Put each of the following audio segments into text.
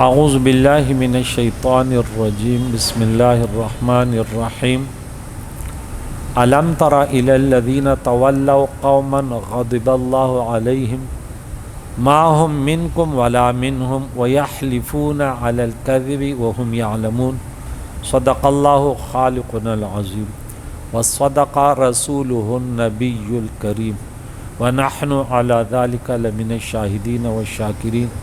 اعوذ باللہ من الشیطان الرجیم بسم اللہ الرحمن الرحیم الم تر الی الذین تولوا قوما غضب اللہ علیہم ما هم منکم ولا منہم ویحلفون علی الکذب وهم یعلمون صدق اللہ خالقنا العظیم وصدق رسولہ النبی الکریم ونحن علی ذلک لمن الشاہدین والشاکرین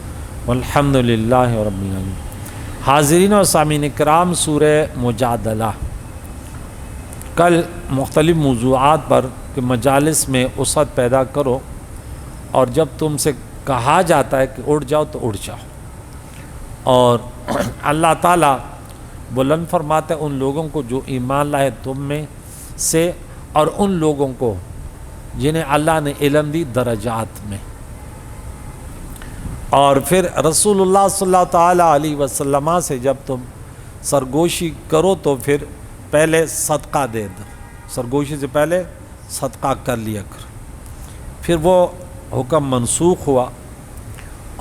والحمد للہ رب العالمین۔ حاضرین و سامعین کرام، سورہ مجادلہ کل مختلف موضوعات پر کہ مجالس میں وسعت پیدا کرو، اور جب تم سے کہا جاتا ہے کہ اٹھ جاؤ تو اٹھ جاؤ، اور اللہ تعالیٰ بلند فرماتے ہیں ان لوگوں کو جو ایمان لائے تم میں سے، اور ان لوگوں کو جنہیں اللہ نے علم دی درجات میں۔ اور پھر رسول اللہ صلی اللہ تعالیٰ علیہ وسلم سے جب تم سرگوشی کرو تو پھر پہلے صدقہ دے دو، سرگوشی سے پہلے صدقہ کر لیا کرو۔ پھر وہ حکم منسوخ ہوا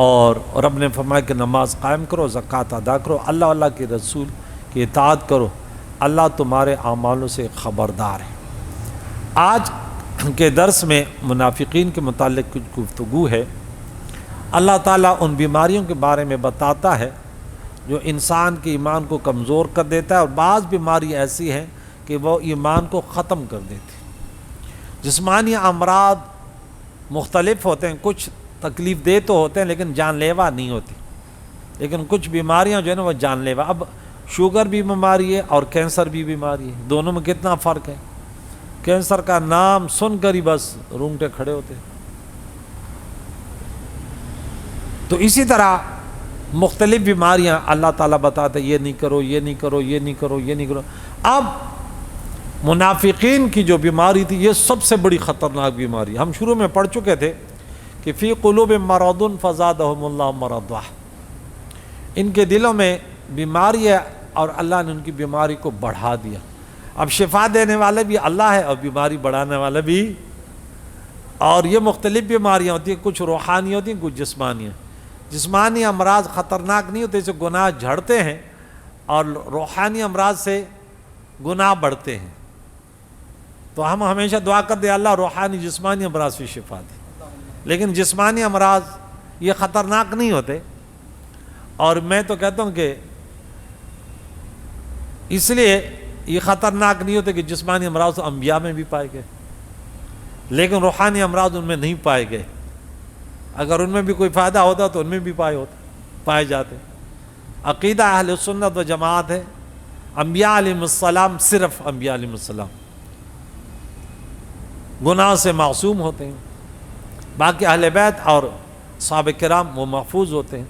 اور رب نے فرمایا کہ نماز قائم کرو، زکوٰۃ ادا کرو، اللہ کے رسول کی اطاعت کرو، اللہ تمہارے اعمالوں سے خبردار ہے۔ آج کے درس میں منافقین کے متعلق کچھ گفتگو ہے۔ اللہ تعالیٰ ان بیماریوں کے بارے میں بتاتا ہے جو انسان کے ایمان کو کمزور کر دیتا ہے، اور بعض بیماری ایسی ہیں کہ وہ ایمان کو ختم کر دیتی۔ جسمانی امراض مختلف ہوتے ہیں، کچھ تکلیف دہ تو ہوتے ہیں لیکن جان لیوا نہیں ہوتی، لیکن کچھ بیماریاں جو ہیں نا وہ جان لیوا۔ اب شوگر بھی بیماری ہے اور کینسر بھی بیماری ہے، دونوں میں کتنا فرق ہے۔ کینسر کا نام سن کر ہی بس رونگٹے کھڑے ہوتے ہیں۔ تو اسی طرح مختلف بیماریاں اللہ تعالیٰ بتاتے ہیں، یہ نہیں کرو، یہ نہیں کرو، یہ نہیں کرو، یہ نہیں کرو۔ اب منافقین کی جو بیماری تھی یہ سب سے بڑی خطرناک بیماری، ہم شروع میں پڑھ چکے تھے کہ فی قلوب مرض فزادہم اللہ مرضا، ان کے دلوں میں بیماری ہے اور اللہ نے ان کی بیماری کو بڑھا دیا۔ اب شفا دینے والے بھی اللہ ہے اور بیماری بڑھانے والا بھی، اور یہ مختلف بیماریاں ہوتی ہیں، کچھ روحانی ہوتی ہیں، کچھ جسمانی ہیں۔ جسمانی امراض خطرناک نہیں ہوتے، اسے گناہ جھڑتے ہیں، اور روحانی امراض سے گناہ بڑھتے ہیں۔ تو ہم ہمیشہ دعا کرتے ہیں اللہ روحانی جسمانی امراض سے شفا دے، لیکن جسمانی امراض یہ خطرناک نہیں ہوتے۔ اور میں تو کہتا ہوں کہ اس لیے یہ خطرناک نہیں ہوتے کہ جسمانی امراض تو انبیاء میں بھی پائے گئے، لیکن روحانی امراض ان میں نہیں پائے گئے۔ اگر ان میں بھی کوئی فائدہ ہوتا تو ان میں بھی پائے جاتے۔ عقیدہ اہل سنت و جماعت ہے، انبیاء علیہ السلام، صرف انبیاء علیہ السلام گناہ سے معصوم ہوتے ہیں، باقی اہل بیت اور صحابہ کرام وہ محفوظ ہوتے ہیں،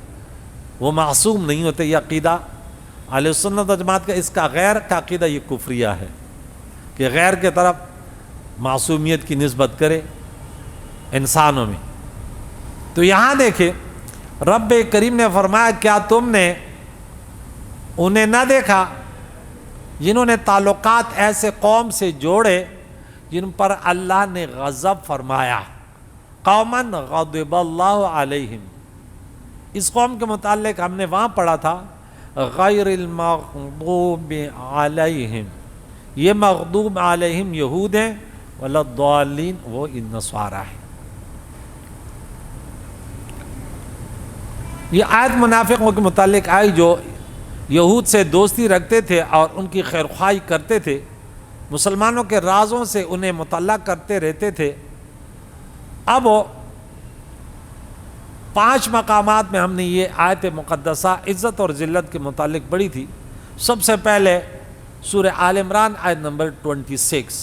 وہ معصوم نہیں ہوتے۔ یہ عقیدہ اہل سنت و جماعت کا، اس کا غیر کا عقیدہ یہ کفریہ ہے کہ غیر کے طرف معصومیت کی نسبت کرے انسانوں میں۔ تو یہاں دیکھیں رب کریم نے فرمایا کیا تم نے انہیں نہ دیکھا جنہوں نے تعلقات ایسے قوم سے جوڑے جن پر اللہ نے غضب فرمایا۔ قوما غضب اللہ علیہم، اس قوم کے متعلق ہم نے وہاں پڑھا تھا غیر المغضوب علیہم، یہ مغضوب علیہم یہود ہیں، ولا الضالین وہ نصارا ہیں۔ یہ آیت منافقوں کے متعلق آئی جو یہود سے دوستی رکھتے تھے اور ان کی خیرخواہی کرتے تھے، مسلمانوں کے رازوں سے انہیں مطلع کرتے رہتے تھے۔ اب 5 مقامات میں ہم نے یہ آیت مقدسہ عزت اور ذلت کے متعلق پڑھی تھی۔ سب سے پہلے سورہ آل عمران آیت نمبر 26،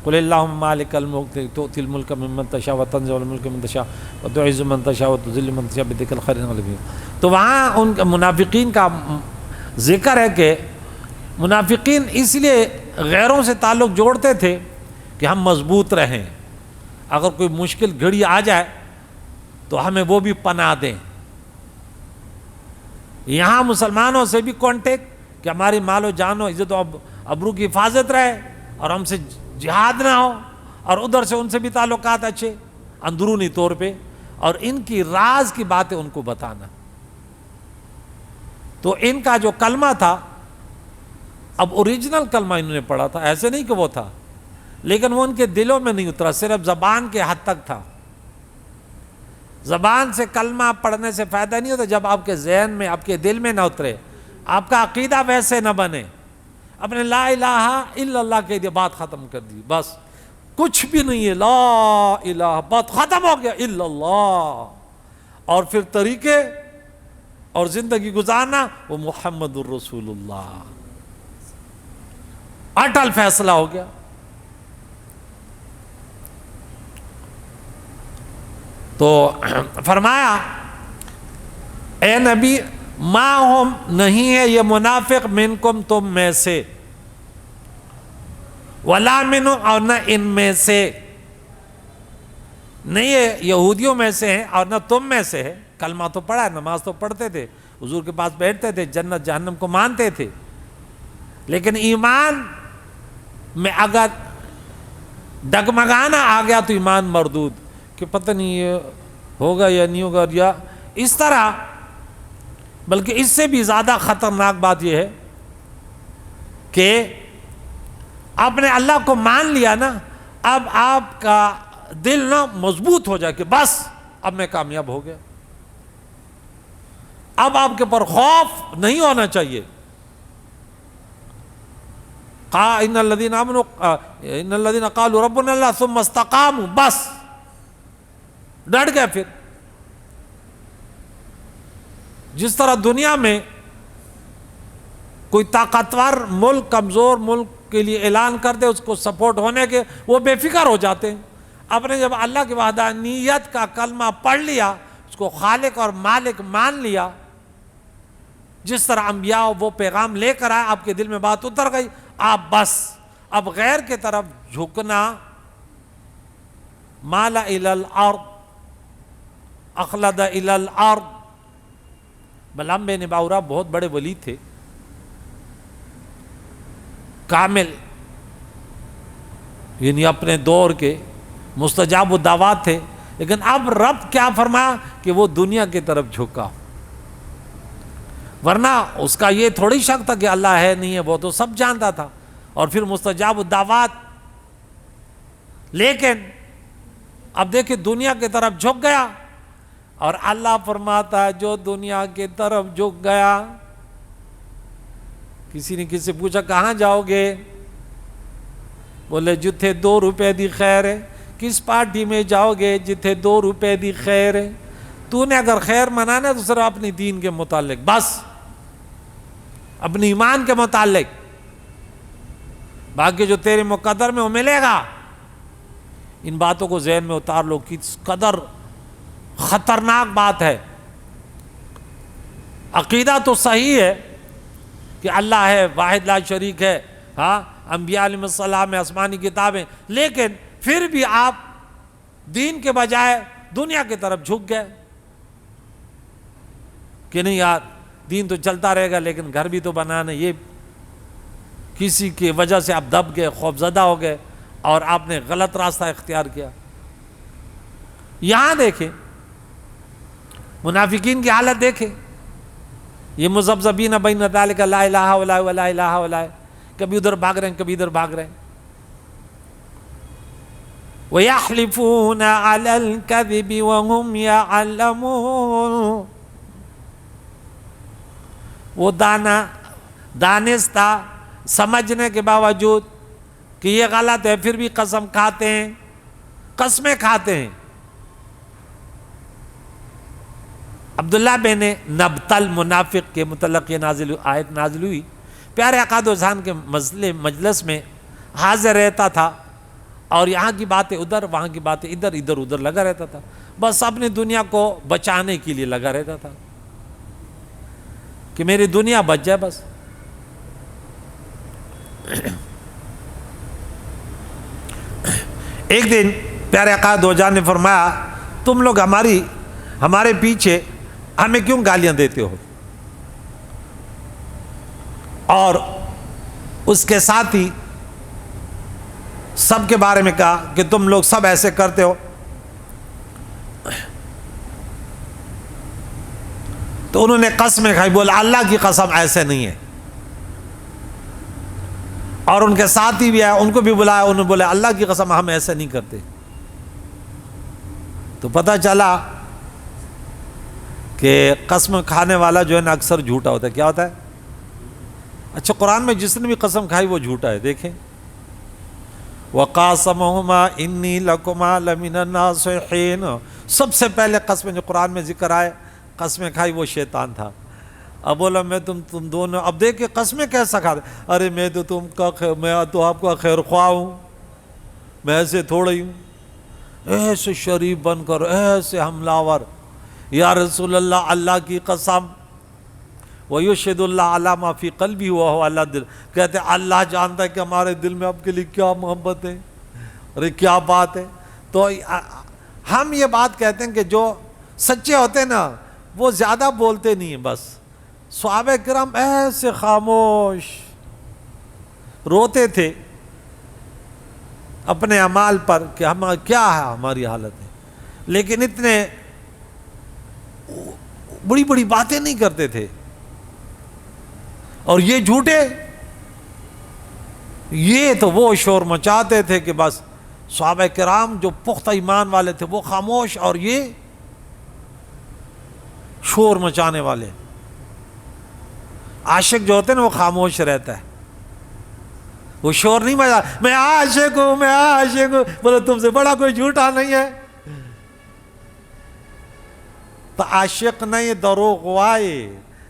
قل اللہم مالک الملک تؤتی الملک ممن تشاء وتنزع الملک ممن تشاء وتعز من تشاء وتذل من تشاء بیدک الخیر انک علی کل شیء۔ تو وہاں ان منافقین کا ذکر ہے کہ منافقین اس لیے غیروں سے تعلق جوڑتے تھے کہ ہم مضبوط رہیں، اگر کوئی مشکل گھڑی آ جائے تو ہمیں وہ بھی پناہ دیں۔ یہاں مسلمانوں سے بھی کانٹیکٹ کہ ہماری مال و جان و عزت و ابرو کی حفاظت رہے اور ہم سے جہاد نہ ہو، اور ادھر سے ان سے بھی تعلقات اچھے اندرونی طور پہ، اور ان کی راز کی باتیں ان کو بتانا۔ تو ان کا جو کلمہ تھا، اب اوریجنل کلمہ انہوں نے پڑھا تھا، ایسے نہیں کہ وہ تھا، لیکن وہ ان کے دلوں میں نہیں اترا، صرف زبان کے حد تک تھا۔ زبان سے کلمہ پڑھنے سے فائدہ نہیں ہوتا جب آپ کے ذہن میں، آپ کے دل میں نہ اترے، آپ کا عقیدہ ویسے نہ بنے۔ اپنے لا الہ الا اللہ کہہ دیا، بات ختم کر دی، بس کچھ بھی نہیں ہے، لا الہ، بات ختم ہو گیا، الا اللہ، اور پھر طریقے اور زندگی گزارنا وہ محمد الرسول اللہ، اٹل فیصلہ ہو گیا۔ تو فرمایا اے نبی، ما ہم، نہیں ہے یہ منافق، منکم، تم میں سے، ولا منہم، اور نہ ان میں سے، نہیں ہے یہودیوں میں سے ہیں اور نہ تم میں سے ہے۔ کلمہ تو پڑھا ہے، نماز تو پڑھتے تھے، حضور کے پاس بیٹھتے تھے، جنت جہنم کو مانتے تھے، لیکن ایمان میں اگر ڈگمگانا آ گیا تو ایمان مردود، کہ پتہ نہیں یہ ہوگا یا نہیں ہوگا، یا اس طرح۔ بلکہ اس سے بھی زیادہ خطرناک بات یہ ہے کہ آپ نے اللہ کو مان لیا نا، اب آپ کا دل نا مضبوط ہو جائے کہ بس اب میں کامیاب ہو گیا، اب آپ کے پر خوف نہیں ہونا چاہیے۔ ان الذين امنوا ان الذين قالوا ربنا الله ثم استقاموا، بس ڈٹ گئے۔ پھر جس طرح دنیا میں کوئی طاقتور ملک کمزور ملک کے لیے اعلان کر دے اس کو سپورٹ ہونے کے، وہ بے فکر ہو جاتے ہیں۔ آپ نے جب اللہ کی وحدانیت کا کلمہ پڑھ لیا، اس کو خالق اور مالک مان لیا، جس طرح انبیاء وہ پیغام لے کر آئے، آپ کے دل میں بات اتر گئی، آپ بس اب غیر کے طرف جھکنا، مالا الی الارض اخلد الی الارض۔ بلعام بن باورا بہت بڑے ولی تھے، کامل، یعنی اپنے دور کے مستجاب الدعوات تھے، لیکن اب رب کیا فرمایا کہ وہ دنیا کی طرف جھکا، ورنہ اس کا یہ تھوڑی شک تھا کہ اللہ ہے نہیں ہے، وہ تو سب جانتا تھا، اور پھر مستجاب الدعوات۔ لیکن اب دیکھیں دنیا کی طرف جھک گیا، اور اللہ فرماتا ہے جو دنیا کی طرف جھک گیا، کسی نے کسی سے پوچھا کہاں جاؤ گے، بولے جتھے 2 روپے دی خیر ہے۔ کس پارٹی میں جاؤ گے؟ جتھے 2 روپے دی خیر ہے۔ تو نے اگر خیر منانا ہے تو صرف اپنی دین کے متعلق، بس اپنی ایمان کے متعلق، باقی جو تیرے مقدر میں وہ ملے گا۔ ان باتوں کو ذہن میں اتار لو، کس قدر خطرناک بات ہے۔ عقیدہ تو صحیح ہے کہ اللہ ہے، واحد لا شریک ہے، ہاں، انبیاء علیہ السلام ہے، آسمانی کتابیں، لیکن پھر بھی آپ دین کے بجائے دنیا کی طرف جھک گئے کہ نہیں یار دین تو چلتا رہے گا لیکن گھر بھی تو بنانا، یہ کسی کی وجہ سے آپ دب گئے، خوفزدہ ہو گئے، اور آپ نے غلط راستہ اختیار کیا۔ یہاں دیکھیں منافقین کی حالت دیکھیں، یہ مذبذبین بین ذالک لا الہ الا ولا الہ الا، کبھی ادھر بھاگ رہے ہیں کبھی ادھر بھاگ رہے ہیں۔ وَيَحْلِفُونَ عَلَى الْكَذِبِ وَهُمْ يَعْلَمُونَ، وہ دانستہ سمجھنے کے باوجود کہ یہ غلط ہے پھر بھی قسم کھاتے ہیں، قسمیں کھاتے ہیں۔ عبداللہ بن نبطل منافق کے متعلق یہ آیت نازل ہوئی۔ پیارے آقا دو جہان کے مجلس میں حاضر رہتا تھا، اور یہاں کی باتیں ادھر، وہاں کی باتیں ادھر، ادھر ادھر لگا رہتا تھا، بس اپنی دنیا کو بچانے کے لیے لگا رہتا تھا کہ میری دنیا بچ جائے بس۔ ایک دن پیارے آقا دو جہان نے فرمایا تم لوگ ہمارے پیچھے ہمیں کیوں گالیاں دیتے ہو، اور اس کے ساتھ ہی سب کے بارے میں کہا کہ تم لوگ سب ایسے کرتے ہو۔ تو انہوں نے قسمیں کھائی، بولا اللہ کی قسم ایسے نہیں ہے. اور ان کے ساتھی بھی آئے، ان کو بھی بلایا، انہوں نے بولا اللہ کی قسم ہم ایسے نہیں کرتے. تو پتہ چلا کہ قسم کھانے والا جو ہے نا اکثر جھوٹا ہوتا ہے. کیا ہوتا ہے؟ اچھا قرآن میں جس نے بھی قسم کھائی وہ جھوٹا ہے. دیکھیں وَقَاسَمَهُمَا إِنِّي لَكُمَا لَمِنَ النَّاصِحِينَ، سب سے پہلے قسم جو قرآن میں ذکر آئے قسمیں کھائی وہ شیطان تھا. اب بولا میں تم دونوں، اب دیکھیں قسمیں کیسا کھا رہے، ارے میں تو تم کا میں تو آپ کا خیر خواہ ہوں، میں ایسے تھوڑا ہی ہوں. ایسے شریف بن کر ایسے حملہ آور، یا رسول اللہ اللہ کی قسم، وَيُشْهِدُ اللَّهُ عَلَىٰ مَا فِي قَلْبِهِ وَهُوَ عَلَىٰ دِلِ، کہتے ہیں اللہ جانتا ہے کہ ہمارے دل میں آپ کے لیے کیا محبت ہے، ارے کیا بات ہے. تو ہم یہ بات کہتے ہیں کہ جو سچے ہوتے ہیں نا وہ زیادہ بولتے نہیں ہیں، بس صحابہ کرام ایسے خاموش روتے تھے اپنے اعمال پر کہ ہم کیا ہے ہماری حالت ہے، لیکن اتنے بڑی بڑی باتیں نہیں کرتے تھے. اور یہ جھوٹے، یہ تو وہ شور مچاتے تھے کہ بس صحابہ کرام جو پختہ ایمان والے تھے وہ خاموش، اور یہ شور مچانے والے. عاشق جو ہوتے ہیں نا وہ خاموش رہتا ہے، وہ شور نہیں مچا، میں عاشق ہوں میں عاشق ہوں، بولے تم سے بڑا کوئی جھوٹا نہیں ہے. تو عاشق نہیں دروغ وائے،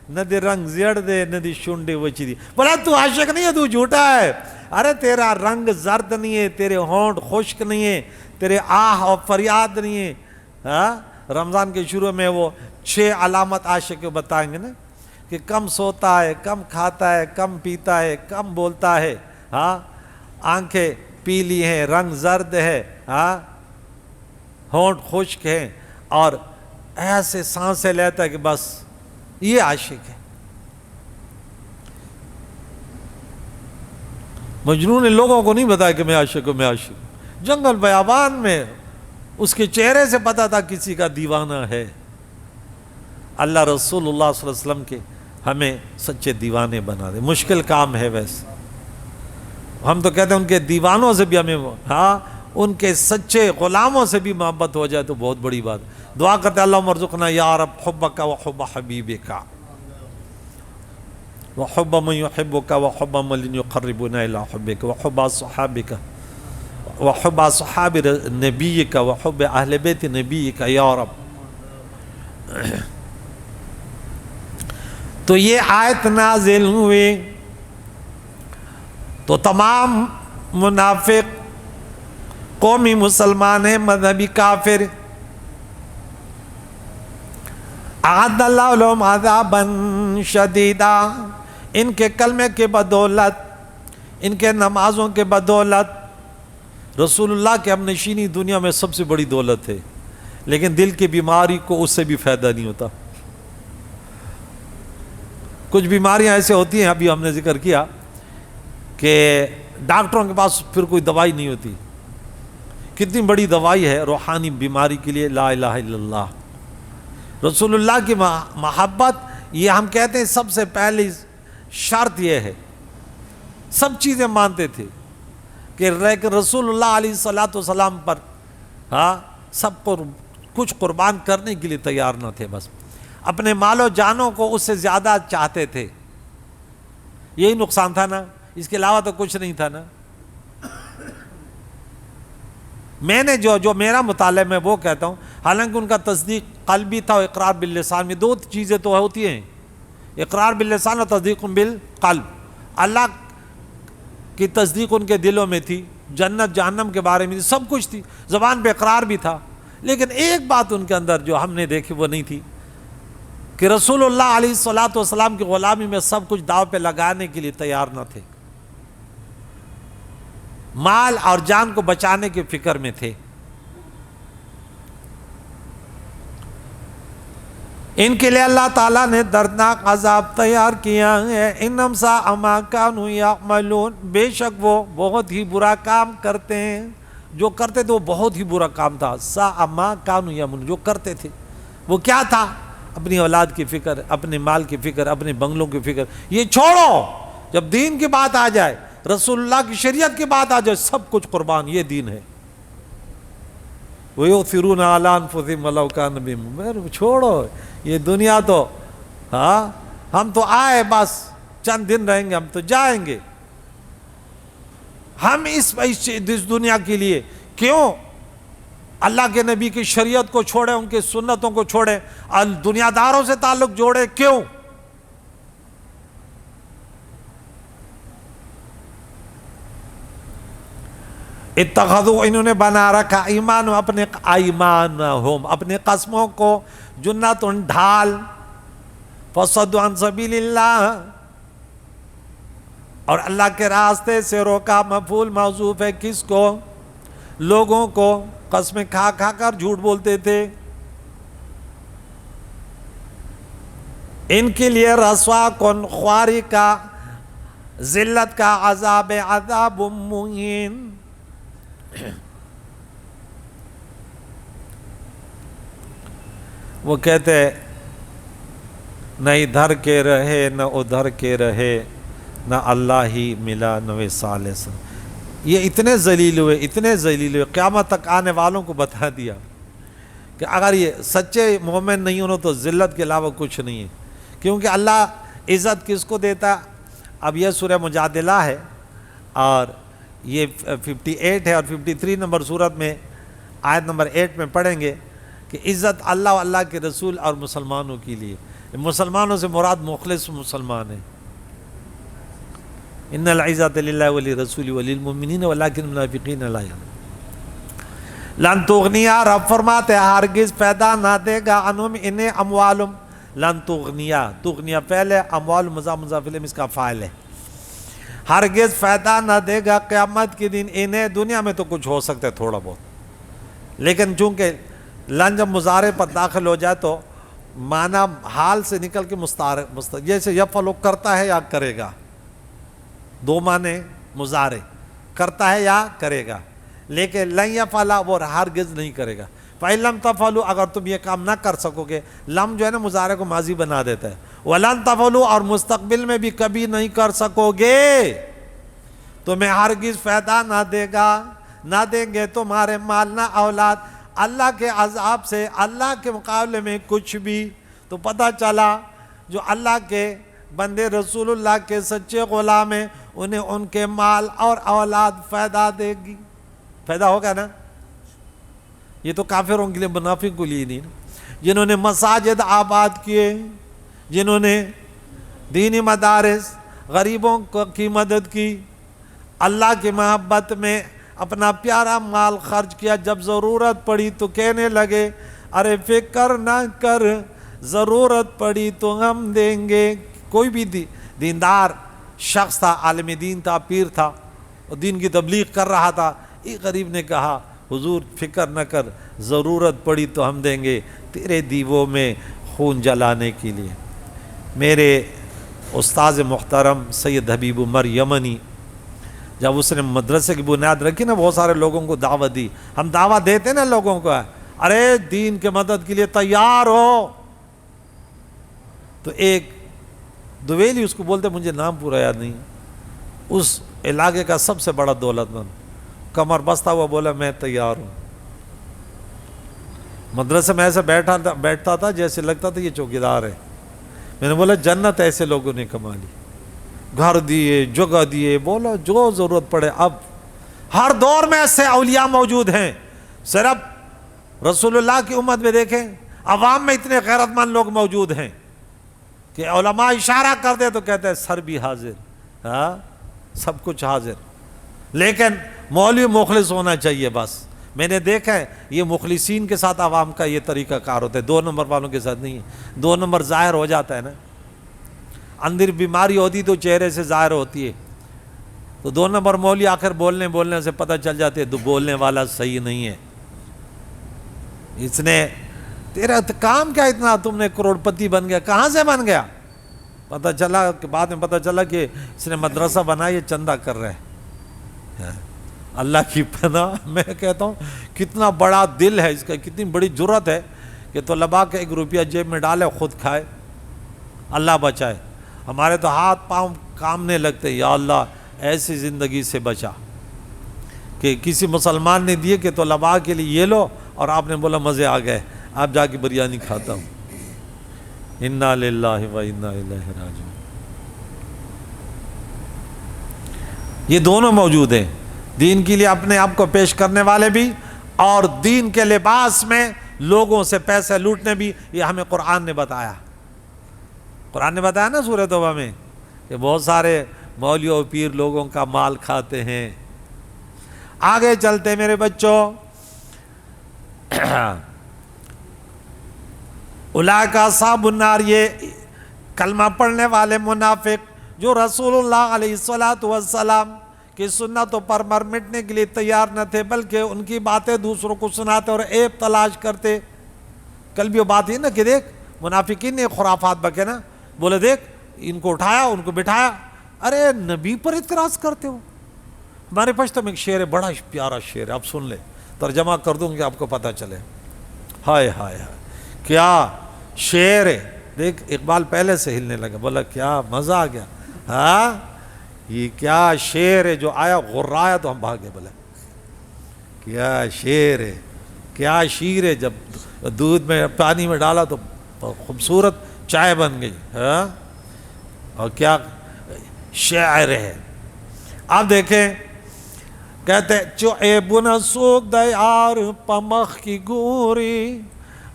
نہ دی رنگ زیڑ دے نہ دی شنڈے وچی دی. بولا تو عاشق نہیں ہے، تو جھوٹا ہے. ارے تیرا رنگ زرد نہیں ہے، تیرے ہونٹ خشک نہیں ہے، تیرے آہ اور فریاد نہیں ہے. رمضان کے شروع میں وہ 6 علامت عاشق کو بتائیں گے نا، کہ کم سوتا ہے، کم کھاتا ہے، کم پیتا ہے، کم بولتا ہے، آنکھیں پیلی ہیں، رنگ زرد ہے، ہونٹ خشک ہیں، اور ایسے سانسیں لیتا ہے کہ بس یہ عاشق ہے. مجنون نے لوگوں کو نہیں بتایا کہ میں عاشق ہوں میں عاشق ہوں. جنگل بیابان میں اس کے چہرے سے پتا تھا کسی کا دیوانہ ہے. اللہ رسول اللہ صلی اللہ علیہ وسلم کے ہمیں سچے دیوانے بنا دے. مشکل کام ہے ویسے، ہم تو کہتے ہیں ان کے دیوانوں سے بھی ہمیں ان کے سچے غلاموں سے بھی محبت ہو جائے تو بہت بڑی بات. دعا کرتے اللہم ارزقنا یا رب حبک و حب حبیبک و حب من یحبک و حب من یقربنا الی حبک و حب صحابک و حب صحاب نبیک و حب اہل بیت نبیک یا رب. تو یہ آیت نازل ہوئی تو تمام منافق قومی مسلمان ہیں، مذہبی کافر، اعد اللہ لهم عذابا شدیدا، ان کے کلمے کے بدولت، ان کے نمازوں کے بدولت رسول اللہ کے ہم نشینی دنیا میں سب سے بڑی دولت ہے. لیکن دل کی بیماری کو اس سے بھی فائدہ نہیں ہوتا. کچھ بیماریاں ایسے ہوتی ہیں، ابھی ہم نے ذکر کیا کہ ڈاکٹروں کے پاس پھر کوئی دوائی نہیں ہوتی. کتنی بڑی دوائی ہے روحانی بیماری کے لیے لا الہ الا اللہ، رسول اللہ کی محبت. یہ ہم کہتے ہیں سب سے پہلی شرط یہ ہے، سب چیزیں مانتے تھے کہ رسول اللہ علیہ السلام پر سب کو کچھ قربان کرنے کے لیے تیار نہ تھے، بس اپنے مال و جانوں کو اس سے زیادہ چاہتے تھے. یہی نقصان تھا نا، اس کے علاوہ تو کچھ نہیں تھا نا. میں نے جو میرا مطالعہ میں وہ کہتا ہوں، حالانکہ ان کا تصدیق قلبی تھا اور اقرار باللسان میں، دو چیزیں تو ہوتی ہیں، اقرار باللسان اور تصدیق بالقلب. اللہ کی تصدیق ان کے دلوں میں تھی، جنت جہنم کے بارے میں سب کچھ تھی، زبان پہ اقرار بھی تھا. لیکن ایک بات ان کے اندر جو ہم نے دیکھی وہ نہیں تھی کہ رسول اللہ علیہ السلام کی غلامی میں سب کچھ داؤ پہ لگانے کے لیے تیار نہ تھے، مال اور جان کو بچانے کی فکر میں تھے. ان کے لیے اللہ تعالیٰ نے دردناک عذاب تیار کیا ہے. انہم ساء ما کانوا یعملون، بے شک وہ بہت ہی برا کام کرتے ہیں. جو کرتے تھے وہ بہت ہی برا کام تھا. ساء ما کانوا یعملون، جو کرتے تھے وہ کیا تھا؟ اپنی اولاد کی فکر، اپنے مال کی فکر، اپنے بنگلوں کی فکر، یہ چھوڑو. جب دین کی بات آ جائے، رسول اللہ کی شریعت کی بات آ جائے، سب کچھ قربان. یہ دین ہے. وَيُؤْثِرُونَ عَلَىٰ أَنفُسِهِمْ وَلَوْ كَانَ بِهِمْ. چھوڑو یہ دنیا تو، ہم تو آئے بس چند دن رہیں گے، ہم تو جائیں گے. ہم اس دنیا کے لیے کیوں اللہ کے نبی کی شریعت کو چھوڑے، ان کی سنتوں کو چھوڑے، دنیا داروں سے تعلق جوڑے؟ کیوں؟ اتخذوا، انہوں نے بنا رکھا، ایمان اپنے ایمانہم، اپنے قسموں کو، جنت ڈھال، فصدوا عن سبیل اللہ، اور اللہ کے راستے سے روکا. مفعول موصوف ہے کس کو؟ لوگوں کو. قسمیں کھا کھا کر جھوٹ بولتے تھے. ان کے لیے رسوا کن، خواری کا، ذلت کا عذاب، عذاب مہین. وہ کہتے نہ ادھر کے رہے نہ ادھر کے رہے، نہ اللہ ہی ملا نہ وصال سے. یہ اتنے ذلیل ہوئے، اتنے ذلیل ہوئے، قیامت تک آنے والوں کو بتا دیا کہ اگر یہ سچے مومن نہیں ہو تو ذلت کے علاوہ کچھ نہیں ہے. کیونکہ اللہ عزت کس کو دیتا؟ اب یہ سورہ مجادلہ ہے اور یہ 58 ہے، اور 53 نمبر سورت میں آیت نمبر 8 میں پڑھیں گے کہ عزت اللہ و اللہ کے رسول اور مسلمانوں کے لیے. مسلمانوں سے مراد مخلص مسلمان ہیں. ان العزت للہ ولرسولہ وللمؤمنین ولکن المنافقین لا یعلمون. لن تغنیا، رب فرماتے ہرگز پیدا نہ دے گا عنہم انہیں اموالم. لن تغنیا، تغنیا پہلے، اموال مضاف الیہ اس کا فاعل ہے. ہرگز فائدہ نہ دے گا قیامت کے دن انہیں. دنیا میں تو کچھ ہو سکتا ہے تھوڑا بہت، لیکن چونکہ لن جب مضارع پر داخل ہو جائے تو معنی حال سے نکل کے مستقبل، جیسے یفعل کرتا ہے یا کرے گا، دو معنی مضارع، کرتا ہے یا کرے گا. لیکن لن یفعل وہ ہرگز نہیں کرے گا. فَإِن لَمْ تَفْعَلُوا، اگر تم یہ کام نہ کر سکو گے، لم جو ہے نا مضارع کو ماضی بنا دیتا ہے. وَلَن تَفْعَلُوا، اور مستقبل میں بھی کبھی نہیں کر سکو گے. تمہیں ہرگز فائدہ نہ دے گا، نہ دیں گے تمہارے مال نہ اولاد اللہ کے عذاب سے، اللہ کے مقابلے میں کچھ بھی. تو پتہ چلا جو اللہ کے بندے رسول اللہ کے سچے غلام ہیں، انہیں ان کے مال اور اولاد فائدہ دے گی. فائدہ ہوگا نا. یہ تو کافروں کے لیے، منافق کو لیے نہیں. جنہوں نے مساجد آباد کیے، جنہوں نے دینی مدارس، غریبوں کی مدد کی، اللہ کی محبت میں اپنا پیارا مال خرچ کیا، جب ضرورت پڑی تو کہنے لگے ارے فکر نہ کر، ضرورت پڑی تو ہم دیں گے. کوئی بھی دیندار شخص تھا، عالم دین تھا، پیر تھا، اور دین کی تبلیغ کر رہا تھا. ایک غریب نے کہا حضور فکر نہ کر، ضرورت پڑی تو ہم دیں گے تیرے دیووں میں خون جلانے کے لیے. میرے استاذ محترم سید حبیب عمر یمنی، جب اس نے مدرسے کی بنیاد رکھی نا، بہت سارے لوگوں کو دعوت دی. ہم دعوت دیتے نا لوگوں کو، ارے دین کے مدد کے لیے تیار ہو. تو ایک دویلی، اس کو بولتے، مجھے نام پورا یاد نہیں، اس علاقے کا سب سے بڑا دولت مند، کمر بستہ ہوا بولا میں تیار ہوں. مدرسے میں ایسے بیٹھتا تھا جیسے لگتا تھا یہ چوکیدار ہے. میں نے بولا جنت ایسے لوگوں نے کما لی، گھر دیے، جگہ دیے، بولا جو ضرورت پڑے. اب ہر دور میں ایسے اولیاء موجود ہیں. صرف رسول اللہ کی امت میں دیکھیں، عوام میں اتنے غیرت مند لوگ موجود ہیں کہ علماء اشارہ کر دے تو کہتے ہیں سر بھی حاضر، ہاں سب کچھ حاضر. لیکن مولوی مخلص ہونا چاہیے بس. میں نے دیکھا ہے یہ مخلصین کے ساتھ عوام کا یہ طریقہ کار ہوتا ہے، 2 نمبر والوں کے ساتھ نہیں ہے. 2 نمبر ظاہر ہو جاتا ہے نا، اندر بیماری ہوتی تو چہرے سے ظاہر ہوتی ہے. تو 2 نمبر مولوی آخر بولنے سے پتہ چل جاتے تو بولنے والا صحیح نہیں ہے. اس نے تیرا کام کیا اتنا، تم نے کروڑ پتی بن گیا، کہاں سے بن گیا؟ پتہ چلا کہ بعد میں پتہ چلا کہ اس نے مدرسہ بنا، یہ چندہ کر رہے ہیں. اللہ کی پناہ، میں کہتا ہوں کتنا بڑا دل ہے اس کا، کتنی بڑی جرت ہے کہ طلباء کا 1 روپیہ جیب میں ڈالے خود کھائے، اللہ بچائے۔ ہمارے تو ہاتھ پاؤں کامنے لگتے، یا اللہ ایسی زندگی سے بچا کہ کسی مسلمان نے دیے کہ طلباء کے لیے یہ لو، اور آپ نے بولا مزے آ گئے، آپ جا کے بریانی کھاتا ہوں۔ انا للہ و انا الیہ راجعون۔ یہ دونوں موجود ہیں، دین کے لیے اپنے آپ کو پیش کرنے والے بھی، اور دین کے لباس میں لوگوں سے پیسے لوٹنے بھی۔ یہ ہمیں قرآن نے بتایا، قرآن نے بتایا نا سورہ توبہ میں کہ بہت سارے مولوی و پیر لوگوں کا مال کھاتے ہیں۔ آگے چلتے میرے بچوں، اولئک اصحاب النار، یہ کلمہ پڑھنے والے منافق جو رسول اللہ علیہ السلام کی سنتوں پر مر مٹنے کے لیے تیار نہ تھے، بلکہ ان کی باتیں دوسروں کو سناتے اور عیب تلاش کرتے۔ کل بھی وہ بات ہے نا کہ دیکھ منافقین نے خرافات بکے نا، بولے دیکھ ان کو اٹھایا ان کو بٹھایا، ارے نبی پر اعتراض کرتے ہو۔ ہمارے پاس تو ایک شعر ہے، بڑا پیارا شعر ہے، آپ سن لیں، ترجمہ کر دوں کہ آپ کو پتہ چلے۔ ہائے ہائے ہائے کیا شعر ہے، دیکھ اقبال پہلے سے ہلنے لگا، بولا کیا مزہ آ گیا، ہاں یہ کیا شعر ہے، جو آیا غرایا تو ہم بھاگے، بولے کیا شعر ہے، کیا شیر ہے، جب دودھ میں پانی میں ڈالا تو خوبصورت چائے بن گئی، ہاں اور کیا شاعر ہے۔ آپ دیکھیں کہتے چو ایبن سوک دیار پمخ کی گوری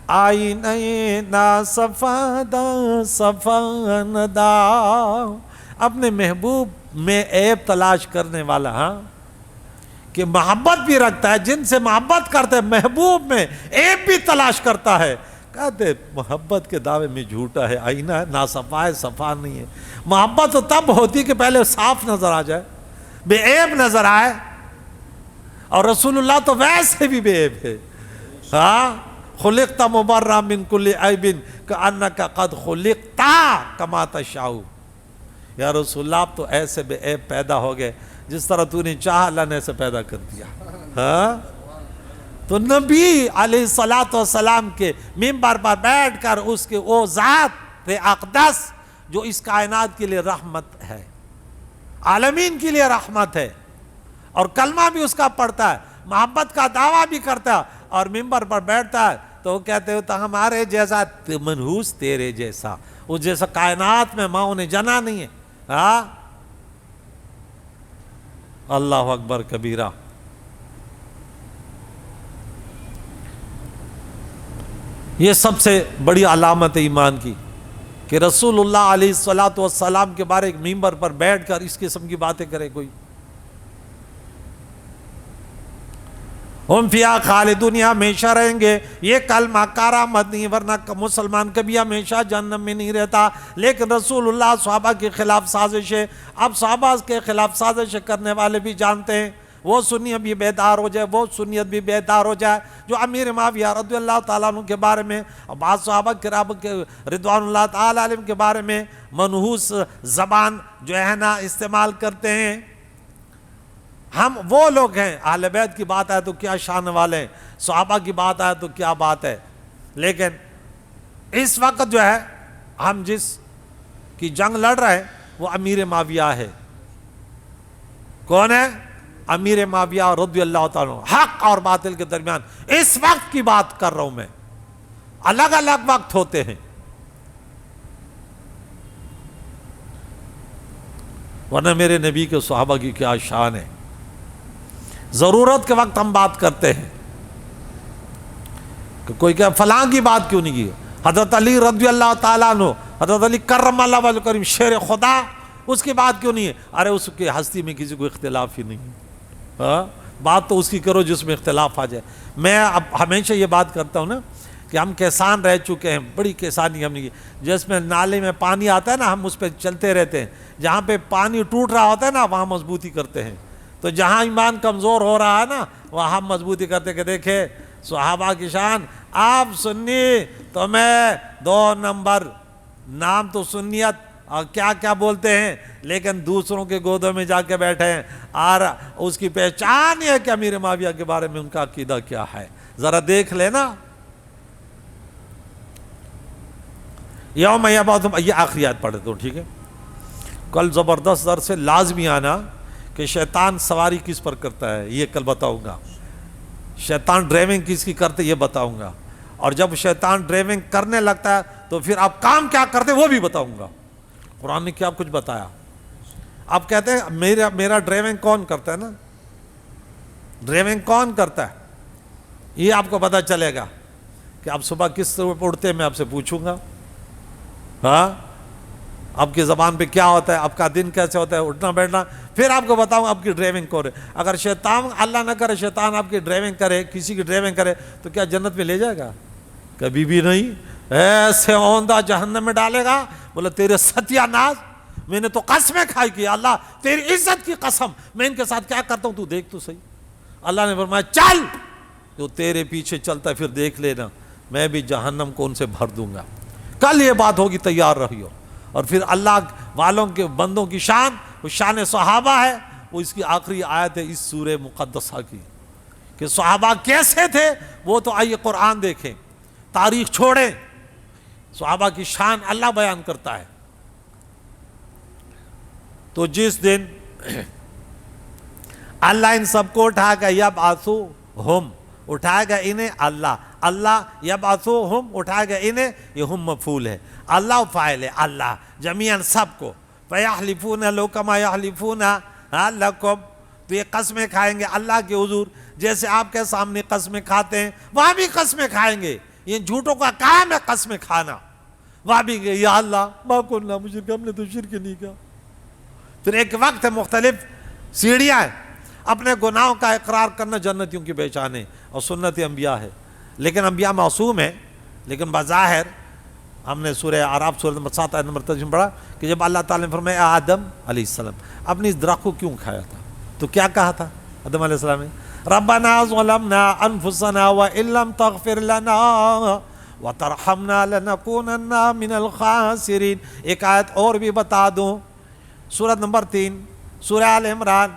آئی نئے نا صفادہ صفاندہ، اپنے محبوب میں عیب تلاش کرنے والا، ہاں کہ محبت بھی رکھتا ہے، جن سے محبت کرتے ہیں محبوب میں عیب بھی تلاش کرتا ہے۔ کہتے محبت کے دعوے میں جھوٹا ہے، آئینہ ہے، ناصفا ہے، صفا نہیں ہے۔ محبت تو تب ہوتی کہ پہلے صاف نظر آ جائے، بے عیب نظر آئے، اور رسول اللہ تو ویسے بھی بے عیب ہے، ہاں خلقت مبرأ من کل عیب کأنک قد خلقت کما تشاء۔ یا رسول اللہ آپ تو ایسے بے عیب پیدا ہو گئے جس طرح تو نے چاہا اللہ نے ایسے پیدا کر دیا، ہاں تو نبی علیہ السلام کے منبر پر بیٹھ کر اس کے وہ ذات اقدس جو اس کائنات کے لیے رحمت ہے، عالمین کے لیے رحمت ہے، اور کلمہ بھی اس کا پڑھتا ہے، محبت کا دعویٰ بھی کرتا ہے، اور منبر پر بیٹھتا ہے تو وہ کہتے ہو تو ہمارے جیسا منحوس تیرے جیسا، اس جیسا کائنات میں ماں نے جنا نہیں ہے، ہاں اللہ اکبر کبیرہ۔ یہ سب سے بڑی علامت ایمان کی کہ رسول اللہ علیہ السلام کے بارے ایک منبر پر بیٹھ کر اس قسم کی باتیں کرے کوئی۔ ہم فیہا خالدون، ہمیشہ رہیں گے، یہ کلمہ کارآمد نہیں، ورنہ مسلمان کبھی ہمیشہ جہنم میں نہیں رہتا۔ لیکن رسول اللہ صحابہ کے خلاف سازش ہے، اب صحابہ کے خلاف سازش کرنے والے بھی جانتے ہیں، وہ سنی بھی بیدار ہو جائے، وہ سنیت بھی بیدار ہو جائے، جو امیر معاویہ رضی اللہ تعالیٰ عنہ کے بارے میں، بعض صحابہ کرام کے رضوان اللہ تعالیٰ علیہ کے بارے میں منحوس زبان جو ہے نا استعمال کرتے ہیں۔ ہم وہ لوگ ہیں، اہل بیت کی بات آئے تو کیا شان والے ہیں، صحابہ کی بات آئے تو کیا بات ہے، لیکن اس وقت جو ہے ہم جس کی جنگ لڑ رہے ہیں وہ امیر معاویہ ہے۔ کون ہے؟ امیر معاویہ رضی اللہ تعالیٰ عنہ، حق اور باطل کے درمیان اس وقت کی بات کر رہا ہوں میں، الگ الگ وقت ہوتے ہیں، ورنہ میرے نبی کے صحابہ کی کیا شان ہے۔ ضرورت کے وقت ہم بات کرتے ہیں کہ کوئی کہ فلاں کی بات کیوں نہیں کی، حضرت علی رضی اللہ تعالیٰ عنہ، حضرت علی کرم اللہ وجہ کریم شیر خدا، اس کی بات کیوں نہیں ہے؟ ارے اس کی ہستی میں کسی کو اختلاف ہی نہیں ہے، ہاں بات تو اس کی کرو جس میں اختلاف آ جائے۔ میں اب ہمیشہ یہ بات کرتا ہوں نا کہ ہم کسان رہ چکے ہیں، بڑی کسانی ہم نے کی، جس میں نالے میں پانی آتا ہے نا ہم اس پہ چلتے رہتے ہیں، جہاں پہ پانی ٹوٹ رہا ہوتا ہے نا وہاں مضبوطی کرتے ہیں، تو جہاں ایمان کمزور ہو رہا ہے نا وہاں ہم مضبوطی کرتے کہ دیکھیں صحابہ کی شان، آپ سنی تو میں 2 نمبر، نام تو سنیت اور کیا کیا بولتے ہیں، لیکن دوسروں کے گودوں میں جا کے بیٹھے ہیں، اور اس کی پہچان یہ ہے کہ امیر معاویہ کے بارے میں ان کا عقیدہ کیا ہے، ذرا دیکھ لینا۔ یوم یبعثہم، یہ آخری آیت پڑھ دیتا ہوں، ٹھیک ہے؟ کل زبردست درس سے لازمی آنا کہ شیطان سواری کس پر کرتا ہے یہ کل بتاؤں گا، شیطان ڈرائیونگ کس کی کرتے یہ بتاؤں گا، اور جب شیطان ڈرائیونگ کرنے لگتا ہے تو پھر آپ کام کیا کرتے وہ بھی بتاؤں گا۔ قرآن نے کیا کچھ بتایا؟ آپ کہتے ہیں میرا ڈرائیونگ کون کرتا ہے نا، ڈرائیونگ کون کرتا ہے یہ آپ کو پتہ چلے گا کہ آپ صبح کس طرح اٹھتے ہیں، میں آپ سے پوچھوں گا، ہاں آپ کی زبان پہ کیا ہوتا ہے، آپ کا دن کیسے ہوتا ہے، اٹھنا بیٹھنا، پھر آپ کو بتاؤں آپ کی ڈرائیونگ کون ہے۔ اگر شیطان، اللہ نہ کرے شیطان آپ کی ڈرائیونگ کرے، کسی کی ڈرائیونگ کرے تو کیا جنت میں لے جائے گا؟ کبھی بھی نہیں، ایسے اوندھا جہنم میں ڈالے گا، بولے تیرے ستیہ ناز، میں نے تو قسمیں کھائی کی، اللہ تیری عزت کی قسم، میں ان کے ساتھ کیا کرتا ہوں تو دیکھ تو صحیح۔ اللہ نے فرمایا چل، جو تیرے پیچھے چلتا ہے پھر دیکھ لینا، میں بھی جہنم کو ان سے بھر دوں گا۔ کل یہ بات ہوگی، تیار رہیو۔ اور پھر اللہ والوں کے بندوں کی شان، وہ شان صحابہ ہے، وہ اس کی آخری آیت ہے اس سورہ مقدسہ کی، کہ صحابہ کیسے تھے وہ تو آئیے قرآن دیکھیں، تاریخ چھوڑیں، صحابہ کی شان اللہ بیان کرتا ہے۔ تو جس دن اللہ ان سب کو اٹھا گا، یبعثوہم، اٹھائے گا انہیں اللہ، اللہ یبعثوہم اٹھائے گا انہیں، یہ ہم مفعول ہے، اللہ فاعل ہے، اللہ جمیعاً سب کو، فیحلفون لو کما یحلفون لکم، تو یہ قسمیں کھائیں گے اللہ کے حضور جیسے آپ کے سامنے قسمیں کھاتے ہیں، وہاں بھی قسمیں کھائیں گے۔ یہ جھوٹوں کا کام ہے قسمیں کھانا، وہاں بھی گئے یا اللہ ما کننا مشرکین، ہم نے تو شرک نہیں کیا۔ پھر ایک وقت ہے، مختلف سیڑھیاں ہیں، اپنے گناہوں کا اقرار کرنا جنتیوں کی پہچان ہے اور سنت انبیاء ہے، لیکن انبیاء معصوم ہیں، لیکن بظاہر ہم نے سورہ اعراف سورہ نمبر 7 آیت نمبر 23 پڑھا کہ جب اللہ تعالیٰ نے فرمایا آدم علیہ السلام اپنی اس درخت کو کیوں کھایا تھا، تو کیا کہا تھا آدم علیہ السلام نے؟ ربنا ظلمنا انفسنا وان لم تغفر لنا وترحمنا لنکونن من الخاسرین۔ ایک آیت اور بھی بتا دوں، سورۃ نمبر 3 سورہ آل عمران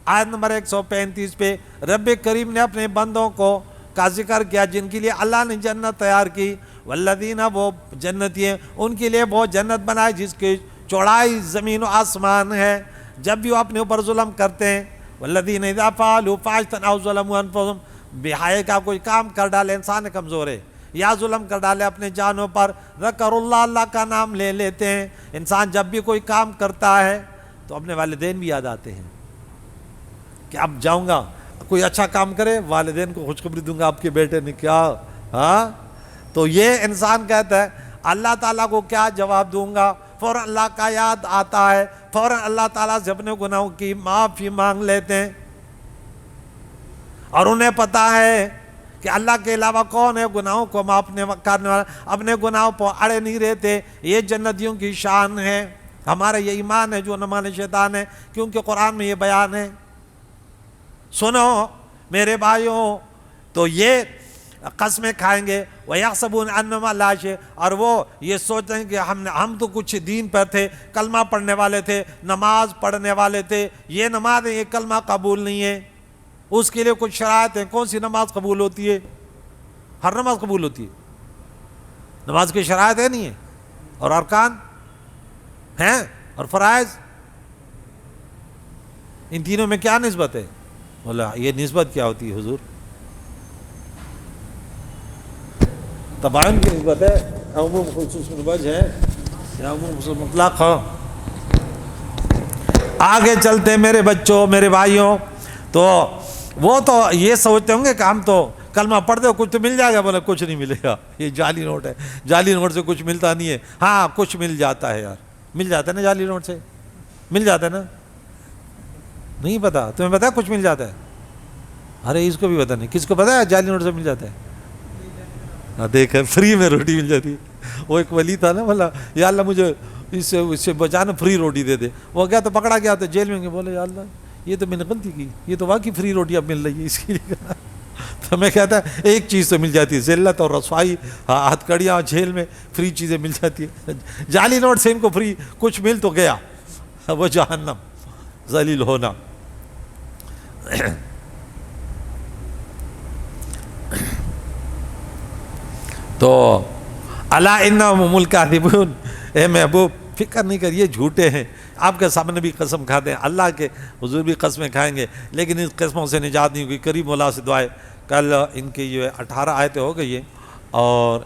آیت نمبر 135 پہ رب کریم نے اپنے بندوں کا ذکر کیا جن کے لیے اللہ نے جنت تیار کی، والذین، وہ جنتی ہیں، ان کے لیے وہ جنت بنائی جس کی چوڑائی زمین و آسمان ہے۔ جب بھی وہ اپنے اوپر ظلم کرتے ہیں، والذین اذا فعلوا فاحشۃ او ظلموا انفسهم، بہائے کا کوئی کام کر ڈالے، انسان کمزور ہے یا ظلم کر ڈالے اپنے جانوں پر، ذکر اللہ، اللہ کا نام لے لیتے ہیں۔ انسان جب بھی کوئی کام کرتا ہے تو اپنے والدین بھی یاد آتے ہیں کہ اب جاؤں گا، کوئی اچھا کام کرے والدین کو خوشخبری دوں گا آپ کے بیٹے نے کیا، ہاں، تو یہ انسان کہتا ہے اللہ تعالیٰ کو کیا جواب دوں گا، فوراً اللہ کا یاد آتا ہے، فوراً اللہ تعالیٰ سے اپنے گناہوں کی معافی مانگ لیتے ہیں، اور انہیں پتا ہے کہ اللہ کے علاوہ کون ہے گناہوں کو معاف کرنے والا، اپنے گناہوں پر اڑے نہیں رہتے۔ یہ جنتیوں کی شان ہے، ہمارا یہ ایمان ہے جو نہ مانے شیطان ہے، کیونکہ قرآن میں یہ بیان ہے۔ سنو میرے بھائیوں، تو یہ قسمیں کھائیں گے، وَيَحْسَبُونَ أَنَّمَا لَا شَيْءَ، اور وہ یہ سوچتے ہیں کہ ہم تو کچھ دین پر تھے، کلمہ پڑھنے والے تھے، نماز پڑھنے والے تھے، یہ نماز ہے، یہ کلمہ قبول نہیں ہے، اس کے لیے کچھ شرائط ہیں۔ کون سی نماز قبول ہوتی ہے؟ ہر نماز قبول ہوتی ہے، نماز کی شرائط ہے نہیں ہے، اور ارکان ہیں اور فرائض، ان تینوں میں کیا نسبت ہے؟ بولا یہ نسبت کیا ہوتی ہے حضور؟ تباین کی نسبت ہے، عموم خصوص منبج ہے یا عموم خصوص مطلق ہو؟ آگے چلتے میرے بچوں، میرے بھائیوں، تو وہ تو یہ سوچتے ہوں گے کہ ہم تو کلمہ پڑھتے ہو کچھ تو مل جائے گا، بولا کچھ نہیں ملے گا، یہ جعلی نوٹ ہے، جعلی نوٹ سے کچھ ملتا نہیں ہے۔ ہاں کچھ مل جاتا ہے یار، مل جاتا ہے نا، جعلی نوٹ سے مل جاتا ہے نا، نہیں پتا تمہیں؟ پتا ہے کچھ مل جاتا ہے؟ ارے اس کو بھی پتا نہیں، کس کو پتا ہے جعلی نوٹ سے مل جاتا ہے؟ ہاں دیکھ، فری میں روٹی مل جاتی ہے۔ وہ ایک ولی تھا نا، بولا یا اللہ مجھے اس سے بچانا، فری روٹی دے دے۔ وہ گیا تو پکڑا گیا تو جیل میں گیا، بولے یا اللہ یہ تو میں نے غلطی کی، یہ تو واقعی فری روٹی اب مل رہی ہے اس کے لیے۔ تو میں کہتا ہے ایک چیز تو مل جاتی ہے، ذلت اور رسوائی، ہتھ کڑیاں جیل میں فری چیزیں مل جاتی ہیں۔ جعلی نوٹ سے ان کو فری کچھ مل تو گیا، وہ جہنم، ذلیل ہونا۔ تو الا انہم هم الکاذبون، اے محبوب فکر نہیں کر، یہ جھوٹے ہیں، آپ کے سامنے بھی قسم کھاتے ہیں، اللہ کے حضور بھی قسمیں کھائیں گے، لیکن اس قسموں سے نجات نہیں ہوگی۔ کریم مولا سے دعائے، کل ان کی یہ 18 آیتیں ہو گئی ہیں اور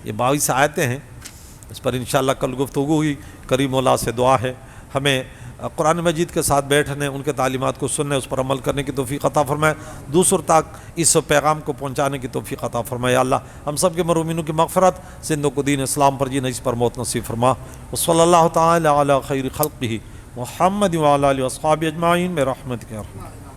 یہ 22 آیتیں ہیں، اس پر انشاءاللہ کل گفتگو ہوئی۔ کریم مولا سے دعا ہے ہمیں قرآن مجید کے ساتھ بیٹھنے، ان کے تعلیمات کو سننے، اس پر عمل کرنے کی توفیق عطا فرمائے، دوسروں تک اس پیغام کو پہنچانے کی توفیق عطا فرمائے۔ یا اللہ ہم سب کے مرحومینوں کی مغفرت، زندوں کو دین اسلام پر جینا، اس پر موت نصیب فرما۔ وصلی اللہ تعالی علی خیر خلقہ محمد وعلی آلہ واصحابہ اجمعین برحمتک یا ارحم۔